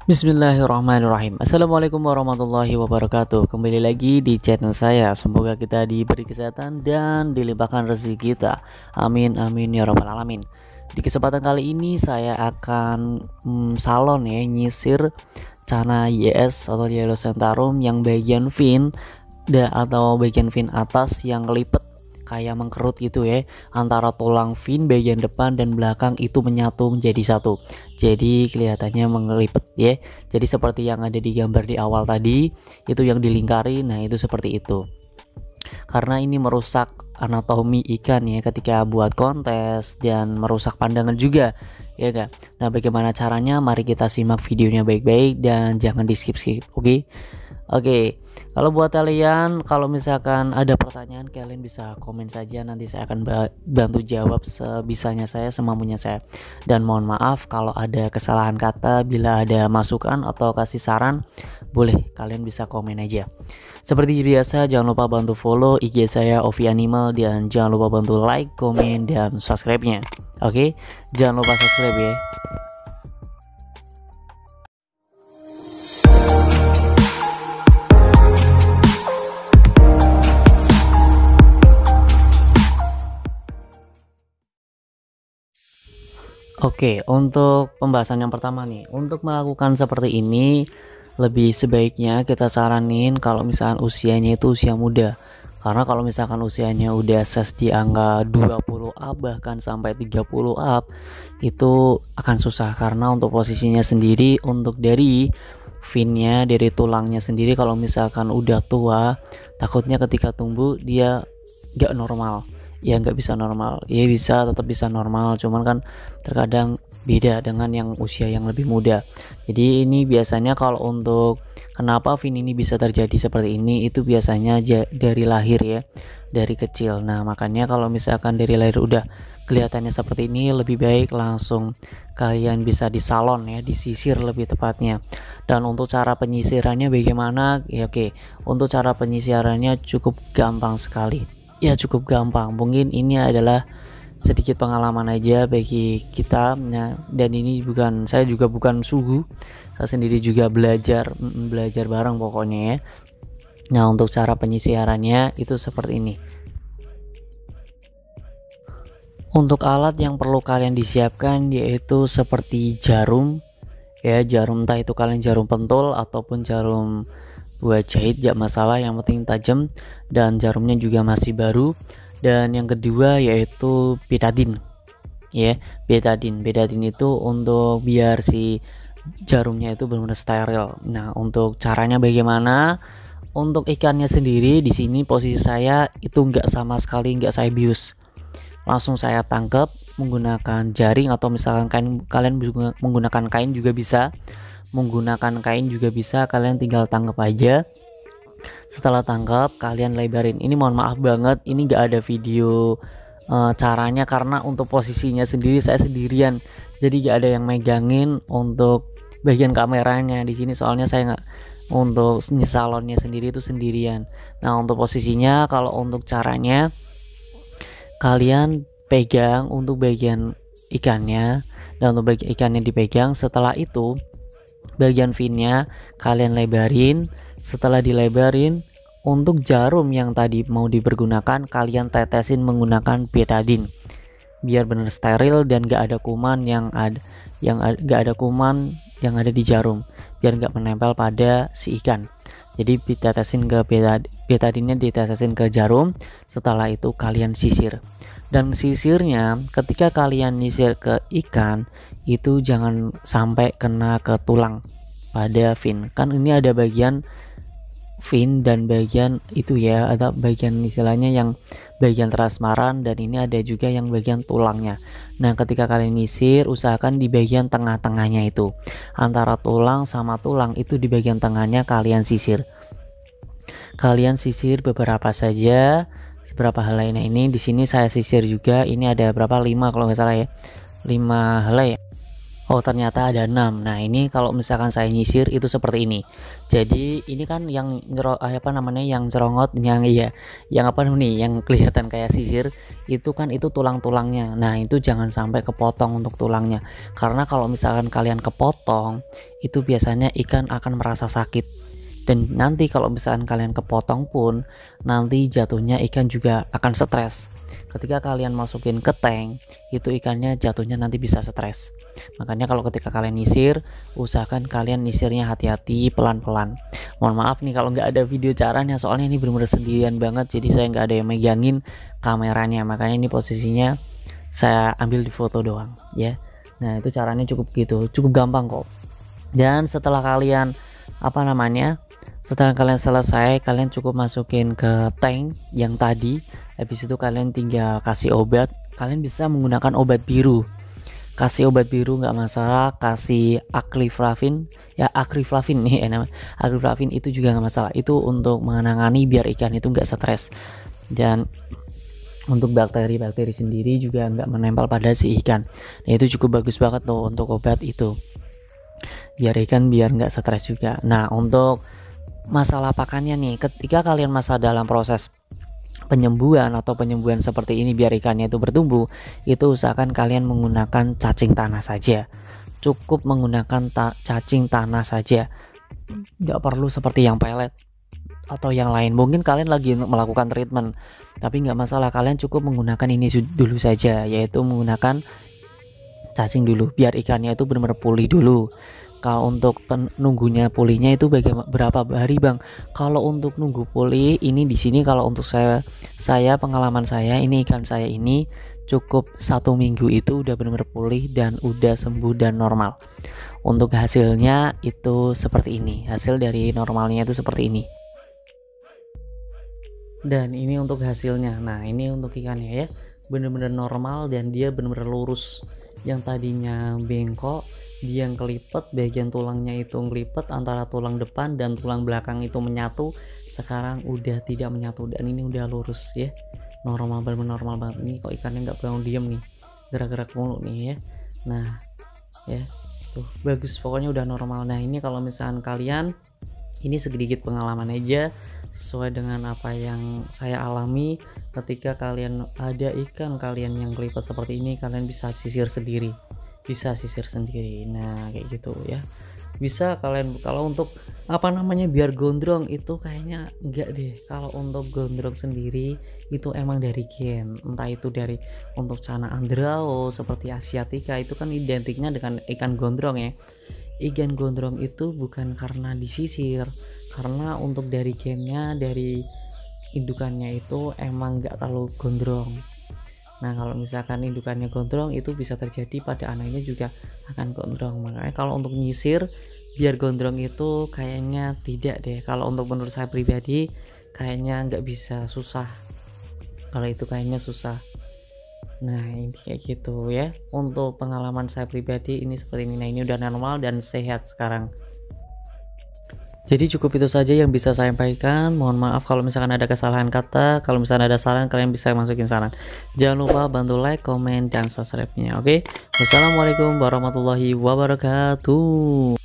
Bismillahirrahmanirrahim. Assalamualaikum warahmatullahi wabarakatuh. Kembali lagi di channel saya. Semoga kita diberi kesehatan dan dilimpahkan rezeki kita. Amin amin ya rabbal alamin. Di kesempatan kali ini saya akan salon ya, nyisir Cana YS atau Yellow Centaurum yang bagian fin atau bagian fin atas yang kelipet kayak mengkerut gitu ya, antara tulang fin bagian depan dan belakang itu menyatu menjadi satu, jadi kelihatannya mengelipet ya. Jadi seperti yang ada di gambar di awal tadi itu yang dilingkari, nah itu seperti itu. Karena ini merusak anatomi ikan ya ketika buat kontes dan merusak pandangan juga ya kan. Nah bagaimana caranya, mari kita simak videonya baik-baik dan jangan di skip-skip. Oke, kalau buat kalian, kalau misalkan ada pertanyaan, kalian bisa komen saja, nanti saya akan bantu jawab sebisanya saya, semampunya saya. Dan mohon maaf kalau ada kesalahan kata, bila ada masukan atau kasih saran, boleh kalian bisa komen aja. Seperti biasa, jangan lupa bantu follow IG saya Ovi Animal, dan jangan lupa bantu like, komen, dan subscribe-nya. Oke, jangan lupa subscribe ya. Oke, untuk pembahasan yang pertama nih, untuk melakukan seperti ini lebih sebaiknya kita saranin kalau misalkan usianya itu usia muda. Karena kalau misalkan usianya udah ses di angka 20 up bahkan sampai 30 up, itu akan susah karena untuk posisinya sendiri, untuk dari finnya, dari tulangnya sendiri, kalau misalkan udah tua, takutnya ketika tumbuh dia gak normal. Ya nggak bisa normal, ya bisa, tetap bisa normal, cuman kan terkadang beda dengan yang usia yang lebih muda. Jadi ini biasanya kalau untuk kenapa fin ini bisa terjadi seperti ini, itu biasanya dari lahir ya, dari kecil. Nah makanya kalau misalkan dari lahir udah kelihatannya seperti ini, lebih baik langsung kalian bisa di salon ya, disisir lebih tepatnya. Dan untuk cara penyisirannya bagaimana ya? Oke, untuk cara penyisirannya cukup gampang sekali ya, cukup gampang. Mungkin ini adalah sedikit pengalaman aja bagi kita ya, dan ini bukan, saya juga bukan suhu, saya sendiri juga belajar bareng pokoknya ya. Nah untuk cara penyisirannya itu seperti ini. Untuk alat yang perlu kalian disiapkan yaitu seperti jarum ya, jarum, entah itu kalian jarum pentul ataupun jarum buat jahit, gak masalah, yang penting tajam dan jarumnya juga masih baru. Dan yang kedua yaitu betadine ya, betadine itu untuk biar si jarumnya itu benar-benar steril. Nah untuk caranya bagaimana, untuk ikannya sendiri di sini posisi saya itu nggak sama sekali, nggak saya bius, langsung saya tangkap menggunakan jaring atau misalkan kain, kalian menggunakan kain juga bisa, kalian tinggal tangkap aja. Setelah tangkap kalian lebarin. Ini mohon maaf banget ini gak ada video caranya karena untuk posisinya sendiri saya sendirian, jadi gak ada yang megangin untuk bagian kameranya di sini, soalnya saya nggak, untuk salonnya sendiri itu sendirian. Nah untuk posisinya, kalau untuk caranya kalian pegang untuk bagian ikannya, dan untuk bagian ikannya dipegang, setelah itu bagian finnya kalian lebarin. Setelah dilebarin, untuk jarum yang tadi mau dipergunakan kalian tetesin menggunakan betadine biar benar steril dan gak ada kuman yang ada di jarum, biar gak menempel pada si ikan. Jadi ditetesin ke betadine-nya, ditetesin ke jarum. Setelah itu kalian sisir, dan sisirnya ketika kalian nyisir ke ikan itu jangan sampai kena ke tulang pada fin. Kan ini ada bagian fin dan bagian itu ya, ada bagian istilahnya yang bagian transparan, dan ini ada juga yang bagian tulangnya. Nah ketika kalian nyisir, usahakan di bagian tengah-tengahnya itu, antara tulang sama tulang itu di bagian tengahnya kalian sisir. Kalian sisir beberapa saja, beberapa helai. Nah ini di sini saya sisir juga, ini ada berapa, 5 kalau nggak salah ya, 5 helai ya. Oh ternyata ada 6. Nah ini kalau misalkan saya nyisir itu seperti ini. Jadi ini kan yang apa namanya, yang cerongot, yang iya, yang apa nih, yang kelihatan kayak sisir itu kan itu tulang-tulangnya. Nah itu jangan sampai kepotong untuk tulangnya, karena kalau misalkan kalian kepotong itu biasanya ikan akan merasa sakit. Dan nanti kalau misalkan kalian kepotong pun nanti jatuhnya ikan juga akan stres. Ketika kalian masukin ke tank itu ikannya jatuhnya nanti bisa stres. Makanya kalau ketika kalian nyisir, usahakan kalian nyisirnya hati-hati, pelan-pelan. Mohon maaf nih kalau nggak ada video caranya, soalnya ini benar-benar sendirian banget, jadi saya nggak ada yang megangin kameranya, makanya ini posisinya saya ambil di foto doang ya. Nah itu caranya cukup gitu, cukup gampang kok. Dan setelah kalian apa namanya, setelah kalian selesai, kalian cukup masukin ke tank yang tadi. Habis itu kalian tinggal kasih obat. Kalian bisa menggunakan obat biru. Kasih obat biru nggak masalah, kasih akriflavin ya, akriflavin nih namanya. Akriflavin itu juga nggak masalah. Itu untuk menangani biar ikan itu nggak stres. Dan untuk bakteri-bakteri sendiri juga nggak menempel pada si ikan. Nah itu cukup bagus banget loh untuk obat itu, biar ikan biar nggak stres juga. Nah untuk masalah pakannya nih, ketika kalian masa dalam proses penyembuhan atau penyembuhan seperti ini biar ikannya itu bertumbuh, itu usahakan kalian menggunakan cacing tanah saja. Cukup menggunakan cacing tanah saja, nggak perlu seperti yang pelet atau yang lain. Mungkin kalian lagi melakukan treatment, tapi nggak masalah, kalian cukup menggunakan ini dulu saja, yaitu menggunakan cacing dulu biar ikannya itu benar-benar pulih dulu. Kalau untuk nunggunya pulihnya itu berapa hari bang? Kalau untuk nunggu pulih ini di sini, kalau untuk saya pengalaman saya ini, ikan saya ini cukup 1 minggu itu udah benar-benar pulih dan udah sembuh dan normal. Untuk hasilnya itu seperti ini, hasil dari normalnya itu seperti ini. Dan ini untuk hasilnya. Nah ini untuk ikannya ya, benar-benar normal dan dia benar-benar lurus. Yang tadinya bengkok, dia yang kelipet, bagian tulangnya itu ngelipet antara tulang depan dan tulang belakang itu menyatu, sekarang udah tidak menyatu dan ini udah lurus ya, normal, benar-benar normal banget. Ini kok ikannya nggak bangun diem nih, gerak-gerak mulu nih ya. Nah ya tuh bagus, pokoknya udah normal. Nah ini kalau misalkan kalian, ini sedikit pengalaman aja sesuai dengan apa yang saya alami. Ketika kalian ada ikan kalian yang kelipet seperti ini, kalian bisa sisir sendiri, nah kayak gitu ya. Bisa kalian, kalau untuk apa namanya biar gondrong itu kayaknya enggak deh. Kalau untuk gondrong sendiri itu emang dari gen, entah itu dari untuk Channa Andrao seperti Asiatica, itu kan identiknya dengan ikan gondrong ya. Ikan gondrong itu bukan karena disisir, karena untuk dari gennya, dari indukannya itu emang nggak terlalu gondrong. Nah kalau misalkan indukannya gondrong itu bisa terjadi pada anaknya juga akan gondrong. Makanya kalau untuk nyisir biar gondrong itu kayaknya tidak deh. Kalau untuk menurut saya pribadi kayaknya nggak bisa, susah. Kalau itu kayaknya susah. Nah ini kayak gitu ya. Untuk pengalaman saya pribadi ini seperti ini. Nah ini udah normal dan sehat sekarang. Jadi cukup itu saja yang bisa saya sampaikan. Mohon maaf kalau misalkan ada kesalahan kata. Kalau misalkan ada saran, kalian bisa masukin saran. Jangan lupa bantu like, komen, dan subscribe-nya. Oke. Wassalamualaikum warahmatullahi wabarakatuh.